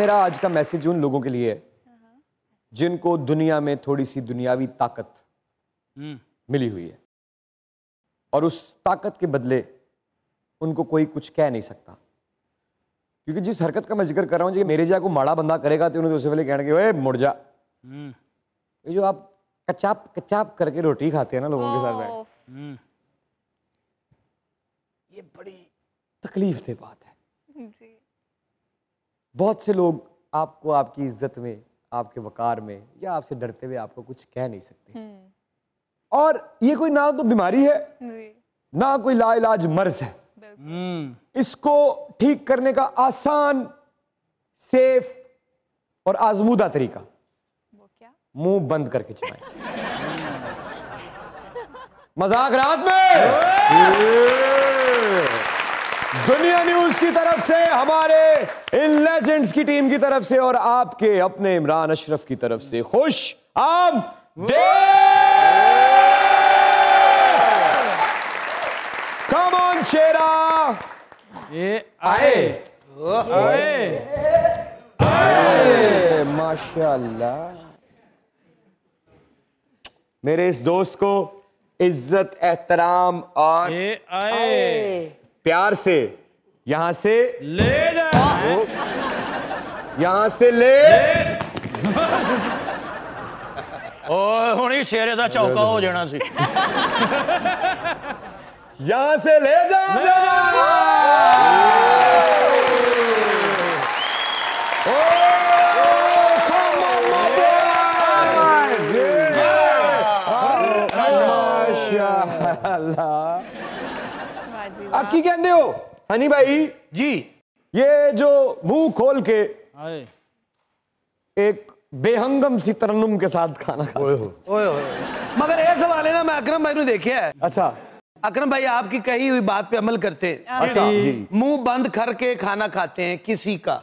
मेरा आज का मैसेज उन लोगों के लिए है जिनको दुनिया में थोड़ी सी दुनियावी ताकत मिली हुई है और उस ताकत के बदले उनको कोई कुछ कह नहीं सकता। क्योंकि जिस हरकत का मैं जिक्र कर रहा हूं, मेरे जा को माड़ा बंदा करेगा तो उन्हें दूसरे वाले कहने ओए मुड़ जा। ये जो आप कचाप कचाप करके रोटी खाते हैं ना लोगों के साथ बैठ, ये बड़ी तकलीफ से बात है। बहुत से लोग आपको आपकी इज्जत में, आपके वकार में या आपसे डरते हुए आपको कुछ कह नहीं सकते। और ये कोई ना तो बीमारी है ना कोई लाइलाज मर्ज है। इसको ठीक करने का आसान, सेफ और आजमूदा तरीका वो क्या? मुंह बंद करके चलाएं। मजाक रात में दुनिया न्यूज की तरफ से, हमारे इन लेजेंड्स की टीम की तरफ से और आपके अपने इमरान अशरफ की तरफ से खुश कम ऑन शेरा, ये आए माशाल्लाह। मेरे इस दोस्त को इज्जत, एहतराम और प्यार से यहां से ले जाओ, यहां से ले हुणी शेरे दा चौका हो जाना सी। यहां से ले जाओ। की कहते हो हनी भाई जी, ये जो मुंह खोल के एक बेहंगम सी तरन्नुम के साथ खाना खाते। मगर ये सवाल है ना, मैं अकरम भाई ने देखा है। अच्छा अकरम भाई आपकी कही हुई बात पे अमल करते हैं। अच्छा, मुंह बंद करके खाना खाते हैं किसी का।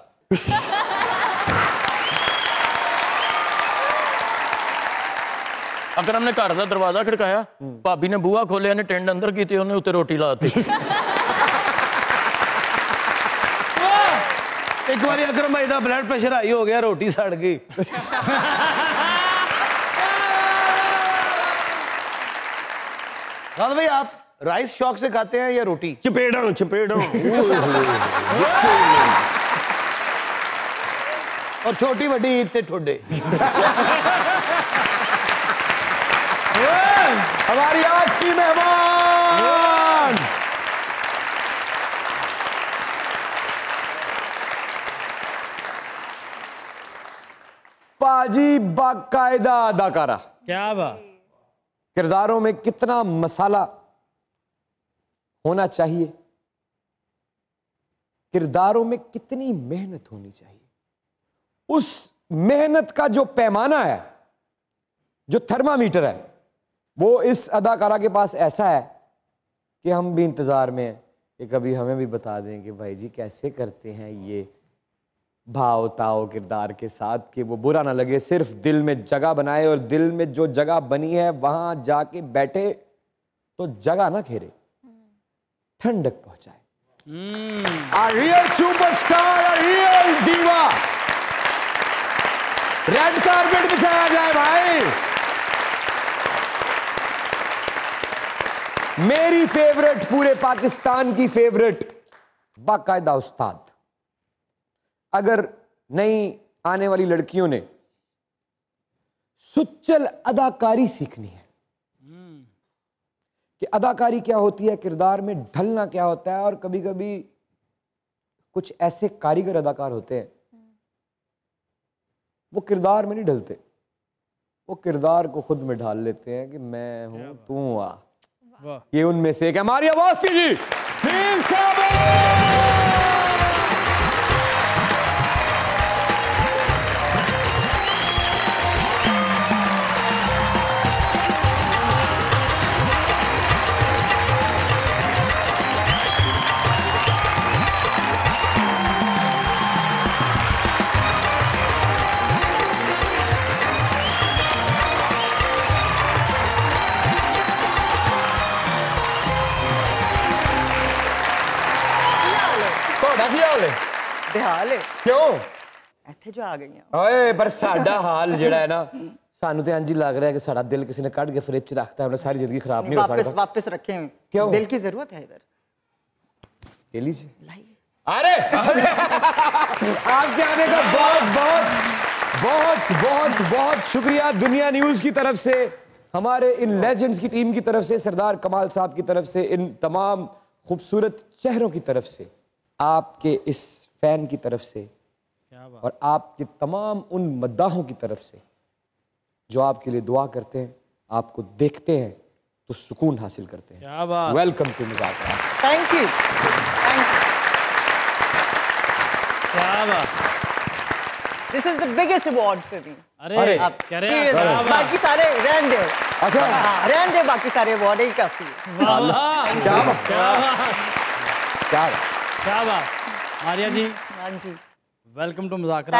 अकरम ने घर का दरवाजा खड़काया, भाभी ने बूहा खोलिया ने टेंड अंदर की, उन्हें उत्ते रोटी लाती। एक बार अकरम भाई का ब्लड प्रेशर हाई हो गया, रोटी सड़ गई। गाल भाई आप राइस शौक से खाते हैं या रोटी? चपेड़ा चपेड़ा। और छोटी बड़ी ईद से ठोडे। हमारी आज की मेहमान पाजी बाकायदा अदाकारा। क्या बात। किरदारों में कितना मसाला होना चाहिए, किरदारों में कितनी मेहनत होनी चाहिए, उस मेहनत का जो पैमाना है, जो थर्मामीटर है, वो इस अदाकारा के पास ऐसा है कि हम भी इंतजार में हैं कि कभी हमें भी बता दें कि भाई जी कैसे करते हैं ये भाव ताव किरदार के साथ, कि वो बुरा ना लगे, सिर्फ दिल में जगह बनाए और दिल में जो जगह बनी है वहां जाके बैठे तो जगह ना घेरे, ठंडक पहुंचाए। A real superstar, a real diva। Red carpet बिछाया जाए भाई। मेरी फेवरेट, पूरे पाकिस्तान की फेवरेट, बाकायदा उस्ताद। अगर नई आने वाली लड़कियों ने सुच्चल अदाकारी सीखनी है कि अदाकारी क्या होती है, किरदार में ढलना क्या होता है, और कभी कभी कुछ ऐसे कारीगर अदाकार होते हैं वो किरदार में नहीं ढलते, वो किरदार को खुद में ढाल लेते हैं कि मैं हूं तू आ। ये उनमें से एक हमारी आवाज कीजिए प्लीज। क्यों ਇੱਥੇ ਜੋ ਆ ਗਈਆਂ ਓਏ ਪਰ ਸਾਡਾ ਹਾਲ ਜਿਹੜਾ ਹੈ ਨਾ ਸਾਨੂੰ ਤੇ ਇੰਜ ਹੀ ਲੱਗ ਰਿਹਾ ਕਿ ਸਾਡਾ ਦਿਲ ਕਿਸੇ ਨੇ ਕੱਢ ਕੇ ਫਰਿੱਜ 'ਚ ਰੱਖਤਾ है, सारी जिंदगी खराब नहीं हो सकता। वापस रखे हैं। क्यों? दिल की जरूरत है इधर। ले लीजिए। अरे आपके आने का बहुत बहुत बहुत बहुत बहुत शुक्रिया दुनिया न्यूज की तरफ से, हमारे इन लेजेंड्स की टीम की तरफ से, सरदार कमाल साहब की तरफ से, इन तमाम खूबसूरत चेहरों की तरफ से, आपके इस फैन की तरफ से और आपके तमाम उन मद्दाहों की तरफ से जो आपके लिए दुआ करते हैं, आपको देखते हैं तो सुकून हासिल करते हैं। क्या बात। Welcome to Muzakarat. Thank you. क्या बात। This is the biggest award for me. अरे कह रहे हैं बाकी सारे रहन दो। अच्छा रहन दो, बाकी सारे अवार्ड ही काफी है। वाह वाह क्या बात क्या क्या बात। मारिया जी हाँ जी, welcome to Muzakarat.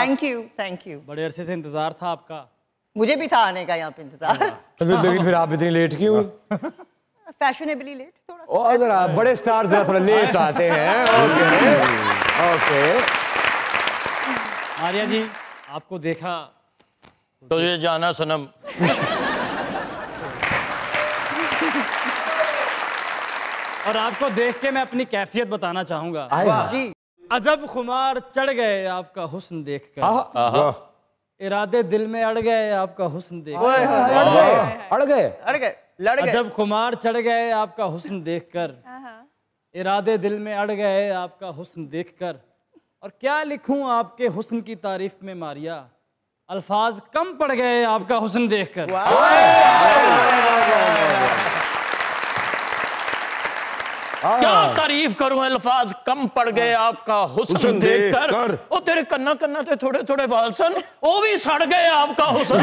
Thank you. बड़े अरसे से इंतजार था आपका। मुझे भी था आने का यहाँ पे इंतजार। लेकिन फिर आप इतनी लेट क्यों हुई? फैशनेबली लेट थोड़ा सा। ओ जरा बड़े स्टार जरा थोड़ा लेट आते हैं। Okay okay. मारिया जी आपको देखा तो ये जाना सनम। और आपको देख के मैं अपनी कैफियत बताना चाहूंगा। जी। अजब खुमार चढ़ गए आपका हुस्न देखकर, इरादे दिल में अड़ गए आपका हुस्न देखकर। अड़ गए लड़ गए। अजब खुमार चढ़ गए आपका हुस्न देखकर, इरादे दिल में अड़ गए आपका हुस्न देखकर। और क्या लिखूं आपके हुस्न की तारीफ में मारिया, अल्फाज कम पड़ गए आपका हुस्न देखकर। क्या तारीफ करूं, अल्फाज कम पड़ गए आपका हुस्न देखकर। ओ तेरे कन्ना कन्ना ते थोड़े थोड़े वाल सन, वो भी सड़ गए आपका हुस्न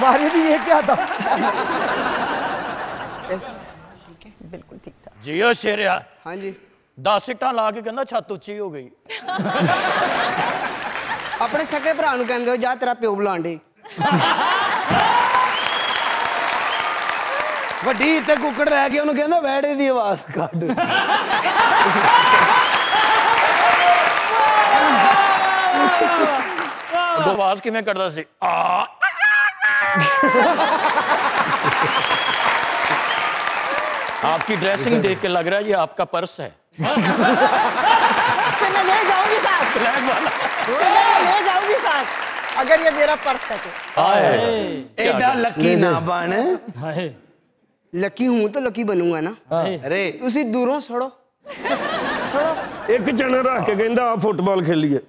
मारिया जी ये क्या था? बिल्कुल ठीक था। जियो शेरिया। हाँ जी 10 ਇੱਟਾਂ ਲਾ ਕੇ ਕਹਿੰਦਾ ਛੱਤ ਉੱਚੀ ਹੋ ਗਈ। अपने सके भरा नूं कहंदे हो जा तेरा प्यो बुलाण डे। ਵੱਡੀ ਤੇ ਕੁੱਕੜ ਰਹਿ ਕੇ ਉਹਨੂੰ ਕਹਿੰਦਾ ਵੈੜੇ ਦੀ ਆਵਾਜ਼ ਕੱਢ। ਆਵਾਜ਼ ਕਿਵੇਂ ਕੱਢਦਾ ਸੀ? आपकी ड्रेसिंग देख के लग रहा है ये आपका पर्स है। मैं ले जाऊंगी साथ। ले जाऊंगी साथ अगर ये मेरा पर्स है तो। एडा लकी ना बन। हाय लकी हूं तो लकी बनूंगा ना। अरे तुसी दूरों सड़ो। एक चना रख के कहंदा आ फुटबॉल खेलिए।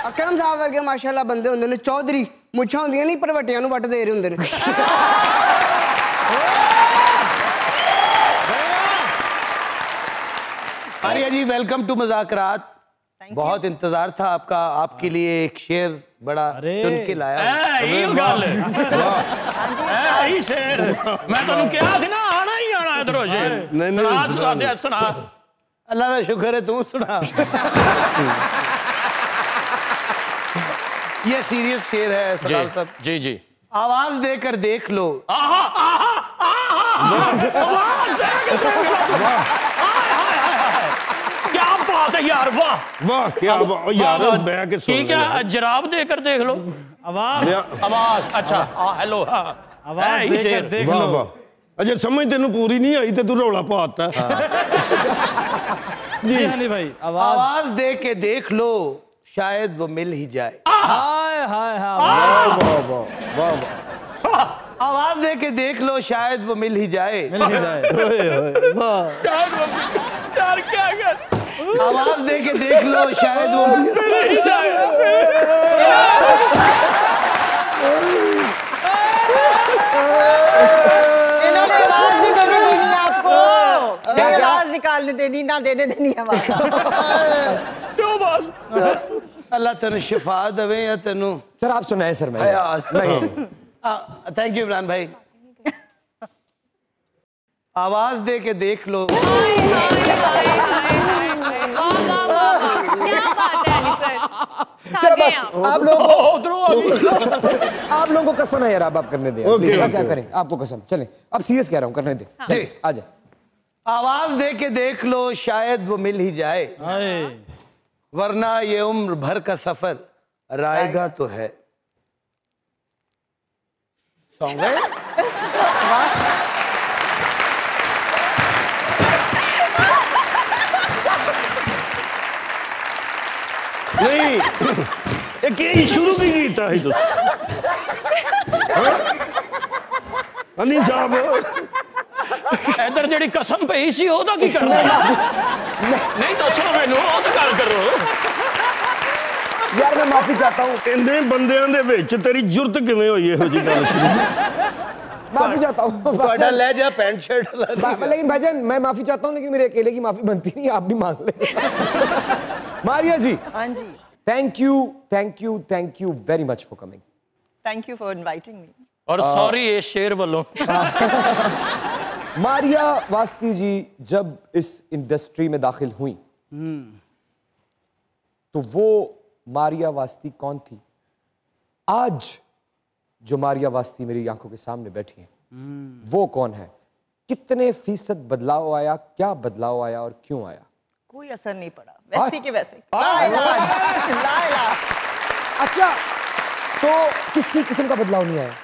अकरम साहब वर्गे माशाल्लाह बंदे हुंदे ने, चौधरी मुछां हुंदियां नहीं पर वटियां नूं वट दे रहे हुंदे ने। Arya ji welcome to मुज़ाकरात। बहुत इंतजार था आपका, आपके लिए एक शेर बड़ा चुन के लाया। शेर मैं तेनू कहा थी ना आना ही आना इधरों शेर। नहीं सुना। अल्लाह का शुक्र है तू सुना। ये सीरियस शेर है सरदार साहब। जी जी आवाज देकर देख लो। क्या बात है यार, वाह वाह क्या यार मैं के सुन ठीक है, जराब देकर देख लो। आवाज आवाज अच्छा हेलो आवाज देकर देख वाह लो। वाह अजय समझ तेनू पूरी नहीं आई ते तू रौला पाता। जी हनी भाई आवाज दे के देख लो शायद वो मिल ही जाए। हाय हाय हाय। वाह वाह वाह वाह आवाज दे के देख लो शायद वो मिल ही जाए। मिल ही जाए। वाह यार क्या कर आवाज दे के देख लो शायद वो मिल ही जाए। इन्होंने आवाज नहीं देने देनी आपको। आवाज निकालने देनी ना देने देनी आवाज। क्यों बस अल्लाह तेन शिफा दवे या तेनू। सर आप सुनाए सर। मैं नहीं थैंक यू इमरान भाई। आवाज दे के देख लो। क्या क्या बात है अली सर, चलो थक गए बस आप। आप लोगों को कसम है यार, आप करने दें Okay, क्या okay. करें, आपको कसम। चलें अब सीरियस कह रहा हूँ, करने दें। चलिए आ जाए। आवाज दे के देख लो, शायद वो मिल ही जाए, हाय वरना ये उम्र भर का सफर रायगा तो है। सॉन्ग है। नहीं एक यही शुरू भी कीता है तुस अली साहब इधर जेडी कसम पई सी ओदा की करना नहीं दसो मैनू ओ तो गल करो यार मैं माफी चाहता हूँ, इन्ने बंदियां दे विच तेरी जुरत किवें होई इहो जी गल शुरू माफी चाहता हूँ। बड़ा लहजा पैंट शर्ट लेकिन भाईजान मैं माफी चाहता हूँ, लेकिन मेरे अकेले की माफी बनती नहीं, आप भी मांग ले। मारिया जी, हाँ जी, thank you very much for coming. Thank you for inviting me. और सॉरी ये शेर वालों। मारिया वास्ती जी जब इस इंडस्ट्री में दाखिल हुई तो वो मारिया वास्ती कौन थी? आज जो मारिया वास्ती मेरी आंखों के सामने बैठी है वो कौन है? कितने फीसद बदलाव आया, क्या बदलाव आया और क्यों आया? कोई असर नहीं पड़ा, वैसे के वैसे। ला इलाहा। अच्छा, तो किसी किस्म का बदलाव नहीं आया?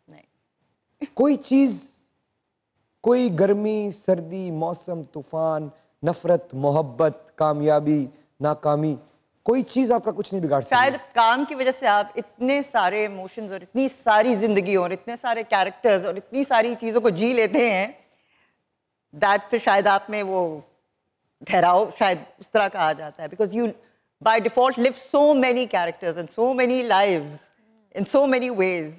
नहीं। कोई चीज, कोई गर्मी, सर्दी, मौसम, तूफान, नफरत, मोहब्बत, कामयाबी, नाकामी, कोई चीज आपका कुछ नहीं बिगाड़ सकती? शायद काम की वजह से आप इतने सारे इमोशंस और इतनी सारी जिंदगी और इतने सारे कैरेक्टर्स और इतनी सारी चीजों को जी लेते हैं, दैट फिर शायद आप में वो ठहराव शायद उस तरह का आ जाता है, because you by default live so many characters and so many lives in so many ways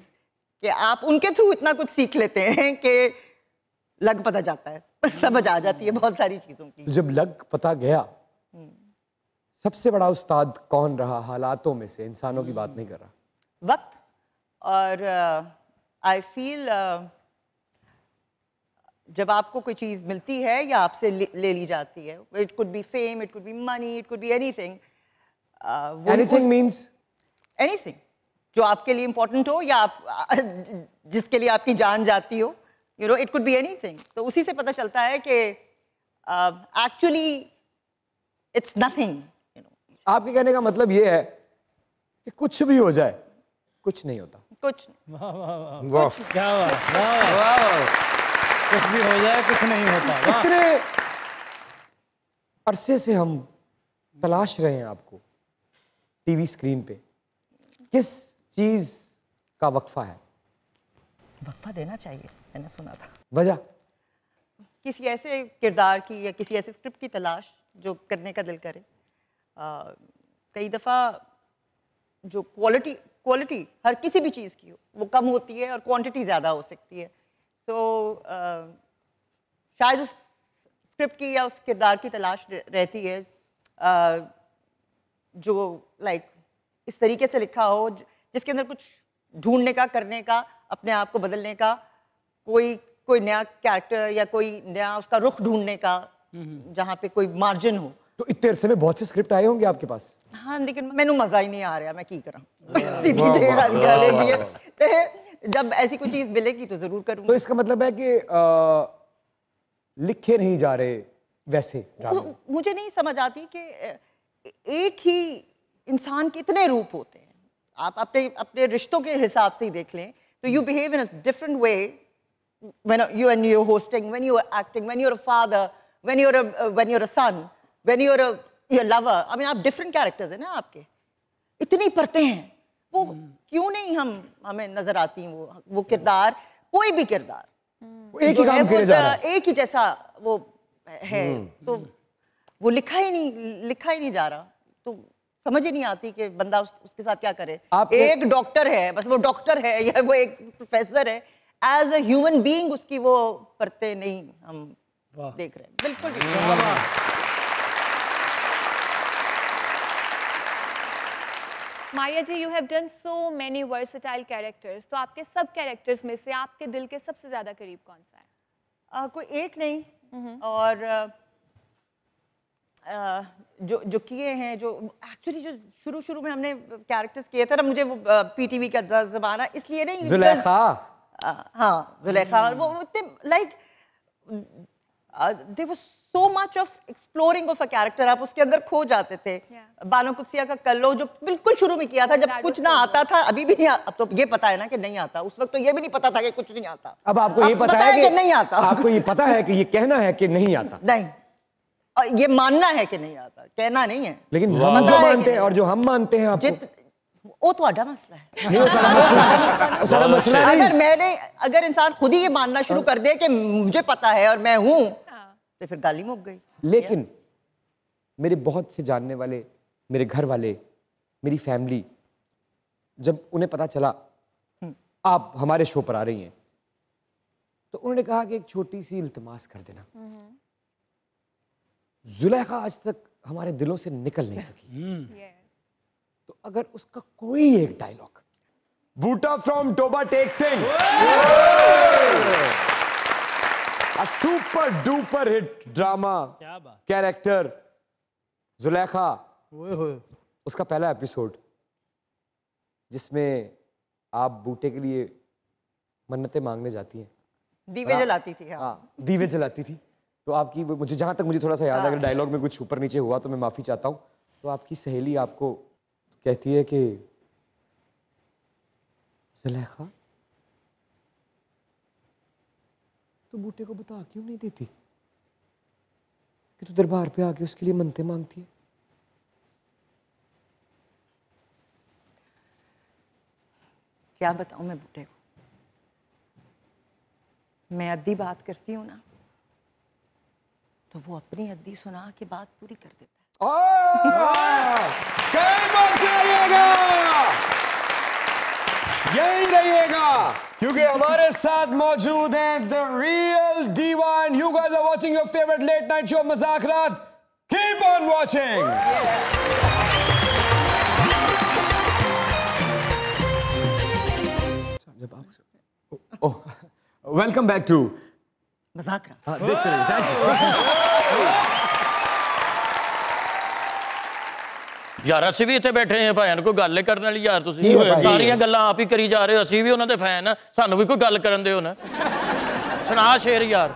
कि आप उनके थ्रू इतना कुछ सीख लेते हैं कि लग पता जाता है, समझ आ जाती है बहुत सारी चीजों की। जब लग पता गया, सबसे बड़ा उस्ताद कौन रहा हालातों में से? इंसानों की बात नहीं कर रहा, वक्त। और आई फील जब आपको कोई चीज़ मिलती है या आपसे ले ली जाती है, it could be fame, it could be money, it could be anything. Anything means anything जो आपके लिए इम्पोर्टेंट हो या आप जिसके लिए आपकी जान जाती हो, you know, it could be anything. तो उसी से पता चलता है कि एक्चुअली इट्स नथिंग। आपके कहने का मतलब ये है कि कुछ भी हो जाए कुछ नहीं होता। कुछ वाह क्या बात, वाह, कुछ भी हो जाए कुछ नहीं होता। वाह। इतने अरसे से हम तलाश रहे हैं आपको टीवी स्क्रीन पे, किस चीज का वक्फा है? वक्फा देना चाहिए, मैंने सुना था। वजह? किसी ऐसे किरदार की या किसी ऐसे स्क्रिप्ट की तलाश जो करने का दिल करे। कई दफ़ा जो क्वालिटी हर किसी भी चीज़ की हो वो कम होती है और क्वांटिटी ज़्यादा हो सकती है। तो शायद उस स्क्रिप्ट की या उस किरदार की तलाश रहती है जो लाइक इस तरीके से लिखा हो जिसके अंदर कुछ ढूंढने का, करने का, अपने आप को बदलने का, कोई नया कैरेक्टर या कोई नया उसका रुख ढूंढने का, जहाँ पे कोई मार्जिन हो। तो इतने अरसे में बहुत से स्क्रिप्ट आए होंगे आपके पास? हाँ, लेकिन मैनू मजा ही नहीं आ रहा, मैं की करा। जब ऐसी कोई चीज मिलेगी तो जरूर करूंगी। तो इसका मतलब है कि लिखे नहीं जा रहे वैसे ड्रामे? मुझे नहीं समझ आती कि एक ही इंसान के इतने रूप होते हैं। आप अपने रिश्तों के हिसाब से ही देख लें तो you behave in a different way when you're hosting, when you're acting, when you're a father, when you're a son, when you're a lover. I mean, आप different characters हैं ना आपके, इतनी परतें हैं, वो क्यों नहीं हमें नजर आती वो किरदार, कोई भी किरदार एक ही काम करे जा रहा है, एक ही जैसा वो है, तो वो लिखा ही नहीं जा रहा, तो समझ ही नहीं आती कि बंदा उसके साथ क्या करे। एक डॉक्टर है, बस वो डॉक्टर है, या वो एक प्रोफेसर है, एज अ ह्यूमन बीइंग उसकी वो परतें नहीं हम देख रहे हैं। बिल्कुल Maria ji, you have done so many versatile characters, तो आपके सब कैरेक्टर्स में से आपके दिल के सबसे ज्यादा करीब कौन सा है? कोई एक नहीं, और जो किए हैं, जो एक्चुअली जो शुरू में हमने कैरेक्टर्स किए थे ना, मुझे वो पीटीवी का ज़माना इसलिए नहीं, जुलेखा, हाँ जुलेखा, वो इतने like there was so much of exploring of a character, आप उसके अंदर खो जाते थे। बानो कुत्सिया का कल्लो जो बिल्कुल शुरू में किया था, जब कुछ ना आता था, अभी भी नहीं, अब तो ये पता है ना कि नहीं आता, उस वक्त तो ये भी नहीं पता था कि कुछ नहीं आता। अब आपको ये पता है कि नहीं आता, आपको ये पता है कि ये कहना है कि नहीं आता, नहीं, ये मानना है कि नहीं आता, कहना नहीं है। लेकिन हम जो मानते हैं और जो हम मानते हैं आपको, वो तो आधा मसला है। नहीं, वो सारा मसला नहीं। अगर इंसान खुद ही ये मानना शुरू कर दे कि मुझे पता है और मैं हूं, तो फिर गाली मुक गई। लेकिन मेरे बहुत से जानने वाले, मेरे घर वाले, मेरी फैमिली, जब उन्हें पता चला आप हमारे शो पर आ रही हैं, तो उन्होंने कहा कि एक छोटी सी इल्तिमास कर देना। जुलेखा आज तक हमारे दिलों से निकल नहीं सकी, तो अगर उसका कोई एक dialogue, Boota from Toba Tek Singh, a super duper hit drama character Zulekha, उसका पहला एपिसोड जिसमें आप बूटे के लिए मन्नतें मांगने जाती हैं, दीवे जलाती थी। हाँ, दीवे जलाती थी। तो आपकी, मुझे जहां तक मुझे थोड़ा सा याद है, अगर डायलॉग में कुछ ऊपर नीचे हुआ तो मैं माफी चाहता हूं, तो आपकी सहेली आपको कहती है कि जुलेखा, तो बूटे को बता क्यों नहीं देती कि तू दरबार पे आके उसके लिए मन्नतें मांगती है? क्या बताऊं मैं बूटे को, मैं अद्दी बात करती हूँ ना, तो वो अपनी अद्दी सुना के बात पूरी कर देता है। यही रहिएगा, क्योंकि हमारे साथ मौजूद हैं the real diva, and you guys are watching your favourite late night show Mazaak Raat. Keep on watching. जब आप वेलकम बैक टू मजाक रात। हाँ, देखते रहिए, थैंक यू। यार ਅਸੀਂ ਵੀ ਇੱਥੇ ਬੈਠੇ ਆਂ ਭਾਈਆਂ ਨੂੰ ਕੋਈ ਗੱਲ ਕਰਨ ਵਾਲੀ, ਯਾਰ ਤੁਸੀਂ ਸਾਰੀਆਂ ਗੱਲਾਂ ਆਪ ਹੀ ਕਰੀ ਜਾ ਰਹੇ ਹੋ, ਅਸੀਂ ਵੀ ਉਹਨਾਂ ਦੇ ਫੈਨ ਆ, ਸਾਨੂੰ ਵੀ ਕੋਈ ਗੱਲ ਕਰਨ ਦਿਓ ਨਾ, ਸੁਣਾ ਸ਼ੇਰ ਯਾਰ।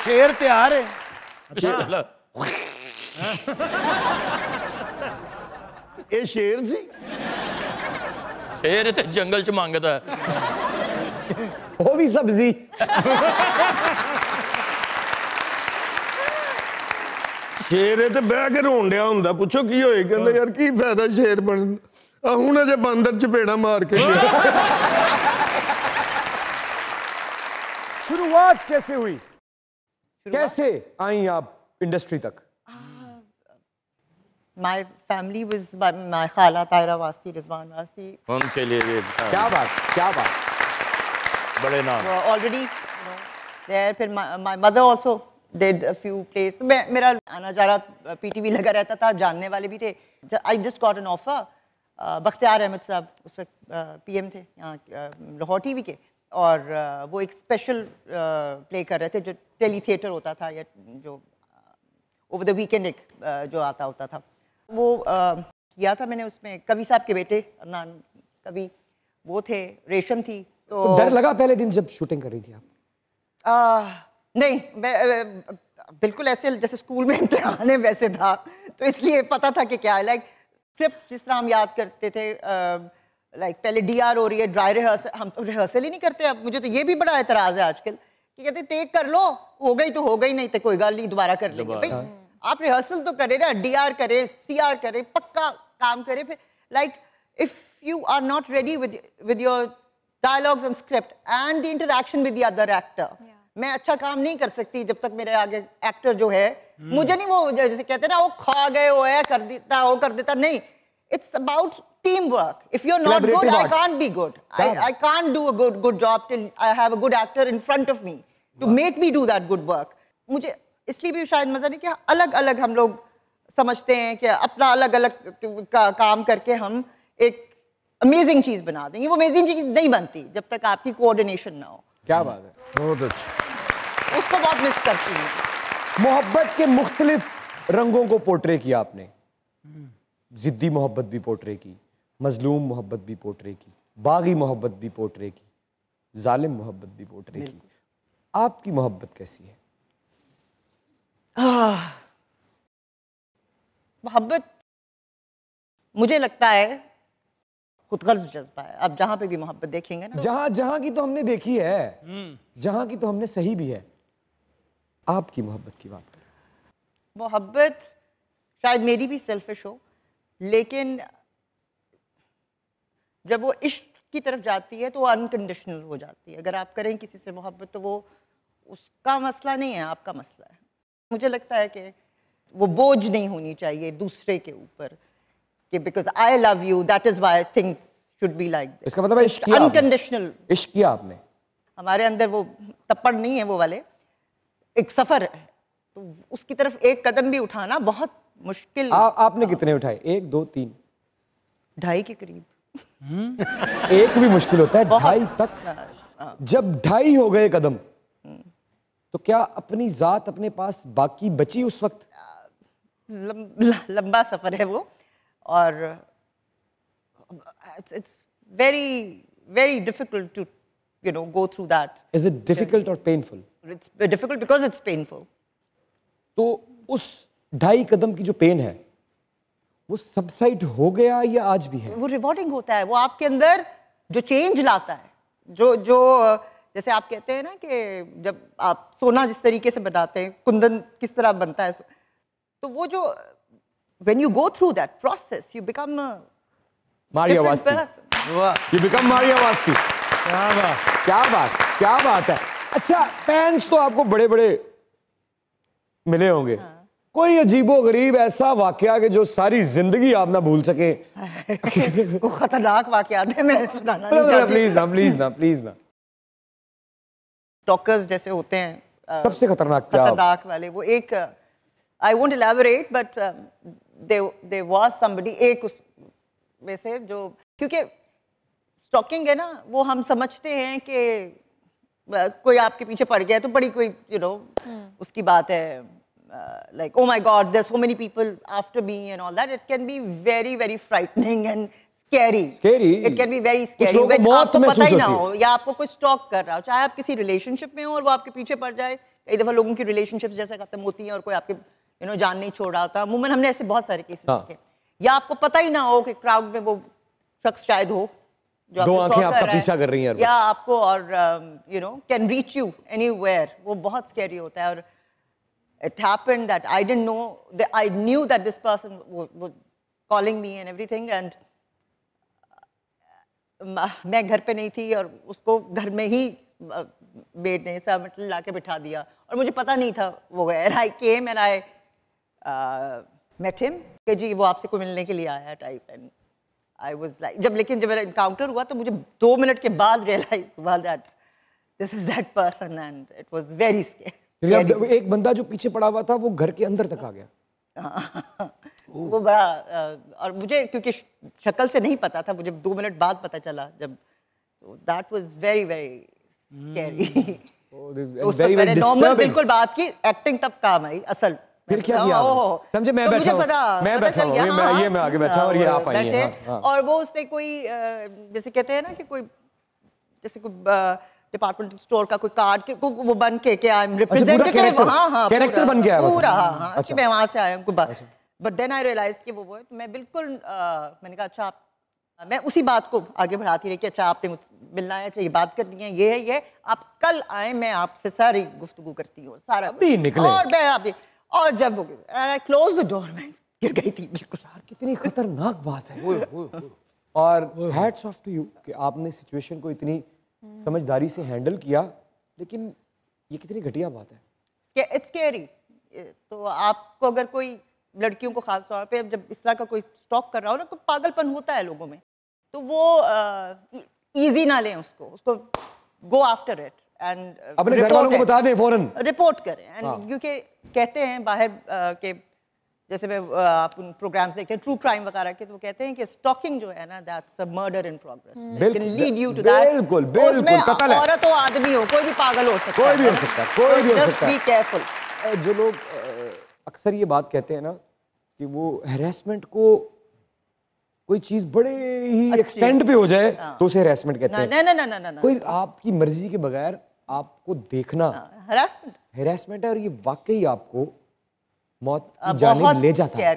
शेर तैयार है। ਇਹ ਸ਼ੇਰ ਸੀ, ਸ਼ੇਰ ਇੱਥੇ ਜੰਗਲ 'ਚ ਮੰਗਦਾ, ਉਹ ਵੀ ਸਬਜ਼ੀ। ਸ਼ੇਰ ਇਹ ਤੇ ਬਹਿ ਕੇ ਰੋਣ ਡਿਆ ਹੁੰਦਾ, ਪੁੱਛੋ ਕੀ ਹੋਏ, ਕਹਿੰਦਾ ਯਾਰ ਕੀ ਫਾਇਦਾ ਸ਼ੇਰ ਬਣਨ, ਆ ਹੁਣ ਅਜੇ ਬਾਂਦਰ ਚਪੇੜਾ ਮਾਰ के शुरुआत कैसे हुई, कैसे आई आप इंडस्ट्री तक? My family was my खाला तायरा वास्ती, रिजवान वास्ती, उनके लिए भी क्या बात, क्या बात, बड़े नाम already there. फिर my mother also did a few plays, तो मेरा आना जाना पीटीवी लगा रहता था, जानने वाले भी थे। I just got an offer, Bakhtiyar Ahmad साहब उस वक्त पीएम थे यहाँ लाहौर टीवी के, और वो एक स्पेशल प्ले कर रहे थे जो टेली थिएटर होता था, या जो ओवर द वीकेंड एक जो आता होता था, वो किया था मैंने। उसमें कवि साहब के बेटे अदनान कवि वो थे, रेशम थी। तो डर लगा पहले दिन जब शूटिंग कर रही थी आप? नहीं, बिल्कुल ऐसे जैसे स्कूल में इम्तिहान है वैसे था, तो इसलिए पता था कि क्या है। लाइक स्क्रिप्ट जिस तरह हम याद करते थे, लाइक पहले डीआर हो रही है, ड्राई रिहर्सल, हम तो रिहर्सल ही नहीं करते। अब मुझे तो ये भी बड़ा एतराज है आजकल कि कहते टेक कर लो, हो गई तो हो गई, नहीं तो कोई गल नहीं, दोबारा कर लेंगे। भाई आप रिहर्सल तो करे ना, डीआर करे, सीआर करे, पक्का काम करे। फिर like if you are not ready with your dialogues and script and the interaction with the other actor, मैं अच्छा काम नहीं कर सकती जब तक मेरे आगे एक्टर जो है, मुझे नहीं वो जैसे कहते हैं ना, वो खा गए, वो है कर देता, वो कर देता, नहीं। It's about teamwork. If you're not good, I can't be good. I can't do a good job till I have a good actor in front of me to make me do that good work. मुझे इसलिए भी शायद मजा नहीं कि अलग अलग हम लोग समझते हैं कि अपना अलग अलग काम करके हम एक अमेजिंग चीज बना देंगे। वो अमेजिंग चीज नहीं बनती जब तक आपकी कोऑर्डिनेशन ना हो। क्या बात है, बहुत अच्छा। उसको बहुत मिस करती हूँ। मोहब्बत के मुख्तलिफ रंगों को पोर्ट्रे किया आपने। जिद्दी मोहब्बत भी पोर्ट्रे की, मजलूम मोहब्बत भी पोर्ट्रे की, बागी मोहब्बत भी पोर्ट्रे की, जालिम मोहब्बत भी पोर्ट्रे की। आपकी मोहब्बत कैसी है? मोहब्बत मुझे लगता है खुदगर्ज जज्बा है। आप जहां पे भी मोहब्बत देखेंगे ना, जहां जहां की तो हमने देखी है, जहां की तो हमने सही भी है। आपकी मोहब्बत की बात करें। मोहब्बत शायद मेरी भी सेल्फिश हो, लेकिन जब वो इश्क की तरफ जाती है तो वो अनकंडीशनल हो जाती है। अगर आप करें किसी से मोहब्बत तो वो उसका मसला नहीं है, आपका मसला है। मुझे लगता है कि वो बोझ नहीं होनी चाहिए दूसरे के ऊपर कि because I love you that is why things should be like this. इसका मतलब इश्क किया आपने? अनकंडीशनल इश्क किया आपने? हमारे अंदर वो तप्पड़ नहीं है, वो वाले एक सफर है, तो उसकी तरफ एक कदम भी उठाना बहुत मुश्किल। आपने कितने उठाए? 1 2 3? 2.5 के करीब। एक भी मुश्किल होता है, 2.5 तक। जब 2.5 हो गए कदम, तो क्या अपनी जात अपने पास बाकी बची उस वक्त? लंबा सफर है वो, और it's very difficult to go through that. Is it difficult or painful? It's difficult because it's painful. तो उस 2.5 कदम की जो पेन है वो सबसाइड हो गया या आज भी है? वो रिवॉर्डिंग होता है, वो आपके अंदर जो चेंज लाता है, जो जैसे आप कहते हैं ना कि जब आप सोना जिस तरीके से बनाते हैं, कुंदन किस तरह बनता है, तो वो जो when you go through that process you become a Maria different Wasti. person. You become Maria वास्ती। क्या बात है। अच्छा, फैंस तो आपको बड़े बड़े मिले होंगे। कोई अजीबो गरीब ऐसा वाकया कि जो सारी जिंदगी आप ना भूल सके? वो खतरनाक वाकयात है, मैं सुनाना नहीं चाहती। प्लीज ना। टॉकर्स जैसे होते हैं, सबसे खतरनाक क्या? खतरनाक वाले वो एक, I won't elaborate but there was somebody, एक उस में से जो, क्योंकि स्टॉकिंग है ना, वो हम समझते हैं कि कोई आपके पीछे पड़ गया तो बड़ी कोई उसकी बात है, like oh my god there's so many people after me and all that. It can be very frightening and scary. It can be very scary when आपको पता ही ना हो या आपको कोई स्टॉक कर रहा हो, चाहे आप किसी रिलेशनशिप में हो और वो आपके पीछे पड़ जाए। कई दफा लोगों की रिलेशनशिप्स जैसे खत्म होती हैं और कोई आपके जान नहीं छोड़ रहा होता। अमूमन हमने ऐसे बहुत सारे केसेस देखे। या आपको पता ही ना हो कि क्राउड में वो शख्स शायद हो जो दो आंखें आपका पीछा कर रही हैं, या आपको और कैन रीच यू एनीवेयर। वो बहुत स्कैरी होता है। और it happened that I didn't know that I knew that this person was calling me and everything, and मैं घर पे नहीं थी और उसको घर में ही बेड ने सब लाके बिठा दिया और मुझे पता नहीं था वो गया। And I came and I met him कि जी वो आपसे कोई मिलने के लिए आया type. And I was like, लेकिन जब मेरा इनकाउंटर हुआ तो मुझे 2 मिनट के बाद रियलाइज हुआ that this is that person and it was very scary. एक बंदा जो पीछे पड़ा हुआ था वो घर के अंदर तक आ गया। वो बड़ा और मुझे क्योंकि शक्ल से नहीं पता था, मुझे 2 मिनट बाद पता चला जब, दैट वाज वेरी स्कैरी। उस पर मैंने नॉर्मल बिल्कुल बात की, एक्टिंग तब काम आई असल। फिर क्या किया? समझे मैं बैठा हूं, मैं आगे बैठा और ये आप आई हैं। और वो उसने कोई जैसे कहते हैं ना कि कोई जैसे कोई डिपार्टमेंटल स्टोर का कोई कार्ड के वो बन के आई एम रिप्रेजेंटेटिव, कैरेक्टर बन गया पूरा, कि मैं वहां से आया हूं। बट देन आई रियलाइज कि वो है, तो मैं बिल्कुल मैंने कहा अच्छा मैं उसी बात को आगे बढ़ाती रही कि अच्छा आपने मिलना है, अच्छा ये बात करनी है, ये आप कल आए, मैं आपसे सारी गुफ्तगू करती हूँ सारा अभी निकले। और मैं अभी, और जब क्लोज द डोर में गिर गई थी बिल्कुल। यार कितनी खतरनाक बात है। और हैट्स ऑफ टू यू कि आपने सिचुएशन को इतनी समझदारी से हैंडल किया, लेकिन ये कितनी घटिया बात है। It's scary. तो आपको अगर कोई लड़कियों को खास तौर पे जब इस तरह का कोई स्टॉक कर रहा हो ना, तो पागलपन होता है लोगों में, तो वो इजी ना लें उसको गो आफ्टर इट एंड अपने घर वालों को बता दें, फौरन रिपोर्ट करें। एंड क्योंकि कहते हैं बाहर के जैसे मैं आप उन प्रोग्राम्स देखते हैं ट्रू क्राइम वगैरह के, तो वो कहते हैं कि स्टॉकिंग जो है ना, that's a murder in progress, it can lead you to that. बिल्कुल बिल्कुल, कत्ल है। औरत हो आदमी हो, कोई भी पागल हो सकता है, कोई भी हो सकता है, कोई भी हो सकता है। Be careful. जो लोग अक्सर ये बात कहते हैं ना कि वो हैरेसमेंट को कोई चीज बड़े ही एक्सटेंड पे हो जाए तो उसे हैरेसमेंट कहते हैं। ना ना ना ना ना, कोई आपकी मर्जी के बगैर आपको देखना हैरेसमेंट है, और ये वाकई आपको मौत की जानिब ले जाता है।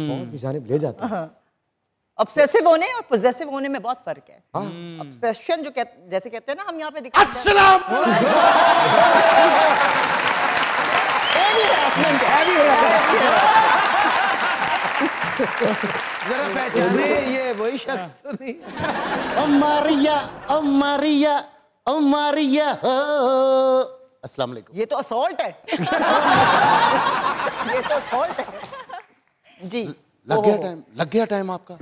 मौत की जानिब ले जाता है। ऑब्सेसिव होने और पोजेसिव होने में बहुत फर्क है। ऑब्सेशन जो जैसे कहते हैं ना, हम यहाँ पे दिखाते हैं जरा पहचाने ये वही शख्स तो नहीं? अमारिया अमारिया अमारिया अस्सलाम वालेकुम। ये तो असॉल्ट है। ये तो असॉल्ट है जी। लग गया टाइम आपका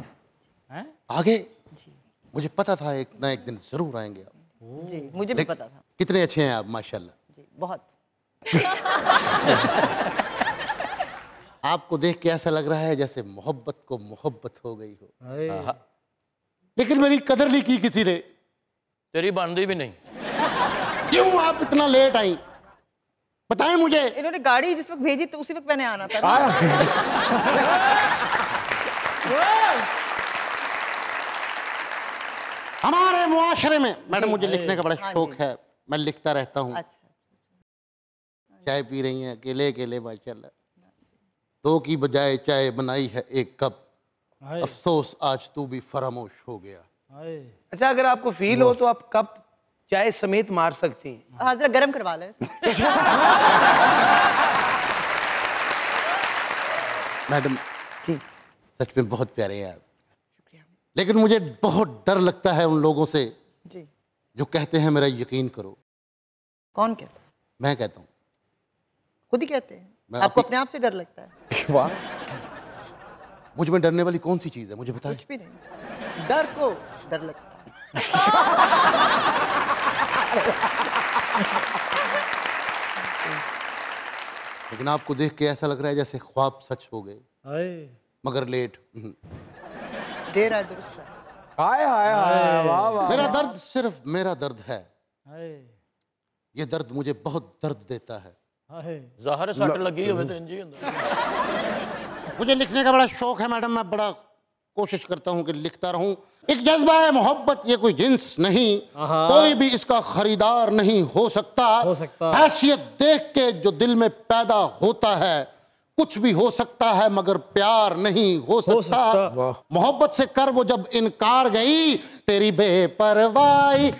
हैं? आगे मुझे पता था एक ना एक दिन जरूर आएंगे आप। जी मुझे भी पता था। कितने अच्छे हैं आप माशाल्लाह जी बहुत। आपको देख के ऐसा लग रहा है जैसे मोहब्बत को मोहब्बत हो गई हो, हाय। लेकिन मेरी कदर नहीं की किसी ने। तेरी बनती भी नहीं। क्यों आप इतना लेट आई, बताएं मुझे। इन्होंने गाड़ी जिस वक्त भेजी तो उसी वक्त मैंने आना था। हमारे मुआशरे में मैडम मुझे लिखने का बड़ा शौक है, मैं लिखता रहता हूँ। अच्छा। चाय पी रही हैं अकेले अकेले माशाल्लाह, दो की बजाय चाय बनाई है एक कप, अफसोस आज तू भी फरामोश हो गया। अच्छा अगर आपको फील हो तो आप कप चाय समेत मार सकती हैं। हाँ जरा गर्म करवा लें। मैडम सच में बहुत प्यारे हैं आप, लेकिन मुझे बहुत डर लगता है उन लोगों से जी जो कहते हैं मेरा यकीन करो। कौन कहता है? मैं कहता हूँ। खुद ही कहते हैं। आपको अपने आप से डर लगता है? वाह, मुझ में डरने वाली कौन सी चीज है मुझे बताएं। कुछ भी नहीं, डर को डर लगता है। लेकिन आपको देख के ऐसा लग रहा है जैसे ख्वाब सच हो गए, मगर लेट। देर है दुरुस्त है। हाय हाय हाय, वाह वाह। मेरा दर्द सिर्फ मेरा दर्द है, ये दर्द मुझे बहुत दर्द देता है। ज़ाहिर सट लगी हुई तो इंजी होता। मुझे लिखने का बड़ा शौक है मैडम, मैं बड़ा कोशिश करता हूँ कि लिखता रहूं। एक जज्बा है मोहब्बत, ये कोई जिन्स नहीं, कोई भी इसका खरीदार नहीं हो सकता। हैसियत देख के जो दिल में पैदा होता है, कुछ भी हो सकता है मगर प्यार नहीं हो सकता। मोहब्बत से कर वो जब इनकार गई, तेरी बेपरवाही